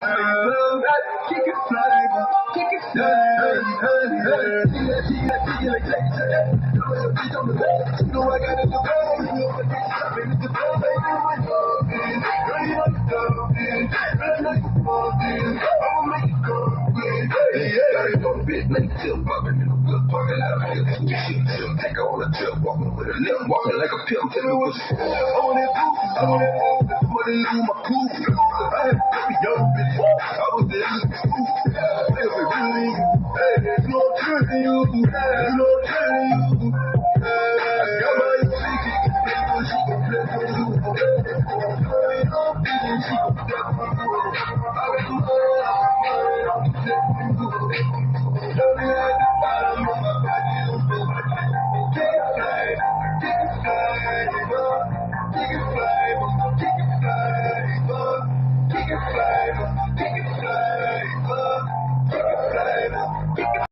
Kick it flavor, kick it flavor. You know I got it the bag. You know I got it the bag. I'ma make it go. Got it on the bed, make it till bumping in the whip, talking out of here. Take her on a trip, walking with a limp, walking like a pimp. Tell me what you on that booth, on that booth, put it in my coupe. I had to be young bitch, I was there in the coupe. If it really, hey, you know I'm tricking you, you know I'm tricking you. I got my ticket, she gon' play for you. She gon' play for you. I got the money, I'm play for you. Tell me at the bottom of my body, you feel like kick it flavor, kick it flavor, kick it flavor, kick it flavor, kick it flavor, kick it flavor, kick it flavor, kick it